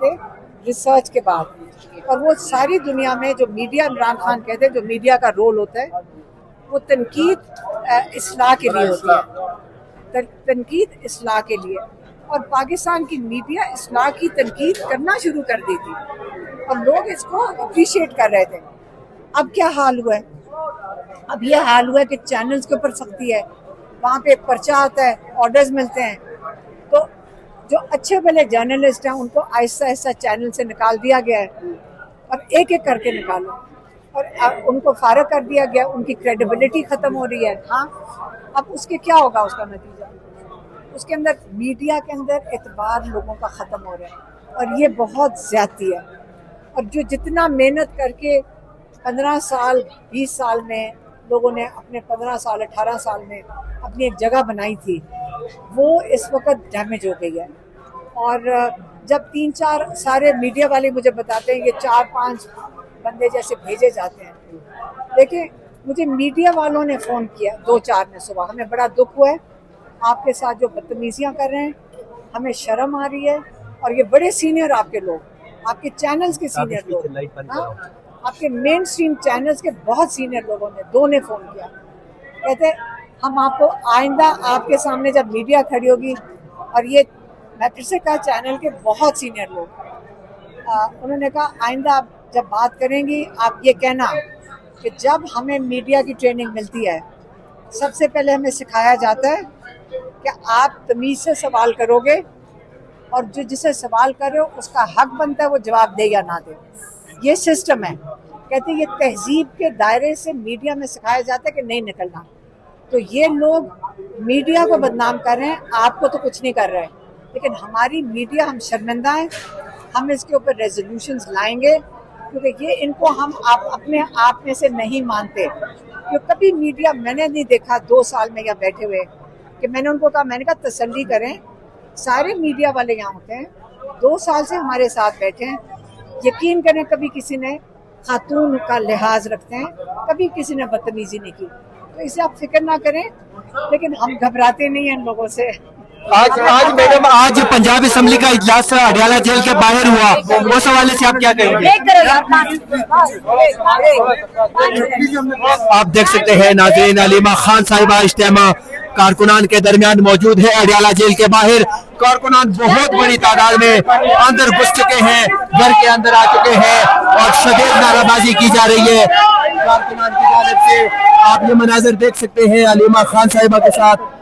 थे रिसर्च के बाद, और वो सारी दुनिया में जो मीडिया, इमरान खान कहते हैं जो मीडिया का रोल होता है वो तनकीद इस्लाह के लिए होती है, तनकीद इस्लाह के लिए, और पाकिस्तान की मीडिया इस्लाह की तनकीद करना शुरू कर दी थी और लोग इसको अप्रिशिएट कर रहे थे। अब क्या हाल हुआ है? अब ये हाल हुआ है कि चैनल्स के ऊपर सख्ती है, वहाँ पे पर्चा आता है, ऑर्डर्स मिलते हैं, तो जो अच्छे भले जर्नलिस्ट हैं उनको आहिस्ता आहिस्ता चैनल से निकाल दिया गया है और एक एक करके निकालो, और उनको फारग कर दिया गया, उनकी क्रेडिबिलिटी ख़त्म हो रही है। हाँ, अब उसके क्या होगा उसका नतीजा? उसके अंदर मीडिया के अंदर एतबार लोगों का ख़त्म हो रहा है और ये बहुत ज़्यादती है। और जो जितना मेहनत करके 15 साल 20 साल में लोगों ने अपने 15 साल 18 साल में अपनी एक जगह बनाई थी, वो इस वक्त डैमेज हो गई है। और जब 3-4 सारे मीडिया वाले मुझे बताते हैं ये 4-5 बंदे जैसे भेजे जाते हैं, देखिए मुझे मीडिया वालों ने फ़ोन किया 2-4 ने सुबह, हमें बड़ा दुख हुआ है आपके साथ जो बदतमीजियाँ कर रहे हैं, हमें शर्म आ रही है, और ये बड़े सीनियर आपके लोग, आपके चैनल्स के सीनियर लोग, हाँ, आपके मेन स्ट्रीम चैनल्स के बहुत सीनियर लोगों ने, 2 ने फ़ोन किया, कहते हम आपको आइंदा आपके सामने जब मीडिया खड़ी होगी, और ये मैं फिर से कहा चैनल के बहुत सीनियर लोग, उन्होंने कहा आइंदा आप जब बात करेंगी आप ये कहना कि जब हमें मीडिया की ट्रेनिंग मिलती है सबसे पहले हमें सिखाया जाता है कि आप तमीज़ से सवाल करोगे और जो जिसे सवाल कर रहे हो उसका हक बनता है वो जवाब दे या ना दे, ये सिस्टम है। कहते ये तहजीब के दायरे से मीडिया में सिखाया जाता है कि नहीं निकलना। तो ये लोग मीडिया को बदनाम कर रहे हैं, आपको तो कुछ नहीं कर रहे, लेकिन हमारी मीडिया, हम शर्मिंदा हैं, हम इसके ऊपर रेजोल्यूशंस लाएंगे, क्योंकि ये इनको हम अपने आप में से नहीं मानते। क्यों कभी मीडिया मैंने नहीं देखा 2 साल में यहाँ बैठे हुए कि मैंने उनको कहा, मैंने कहा तसल्ली करें, सारे मीडिया वाले यहाँ होते हैं, 2 साल से हमारे साथ बैठे हैं, यकीन करें कभी किसी ने खातून का लिहाज रखते हैं, कभी किसी ने बदतमीजी नहीं की, तो इसे आप फिक्र ना करें, लेकिन हम घबराते नहीं हैं इन लोगों से। आज मैडम, आज पंजाब असेंबली का इजलास अडयाला जेल के बाहर हुआ, उस हवाले से आप क्या कहेंगे? आप देख सकते हैं नाज़रीन, अलीमा खान साहिबा इज्तिमा कारकुनान के दरमियान मौजूद है अडयाला जेल के बाहर। कारकुनान बहुत बड़ी तादाद में अंदर घुस चुके हैं, घर के अंदर आ चुके हैं और शदीद नाराबाजी की जा रही है कारकुनान की जानिब से। आप ये मनाजर देख सकते हैं अलीमा खान साहिबा के साथ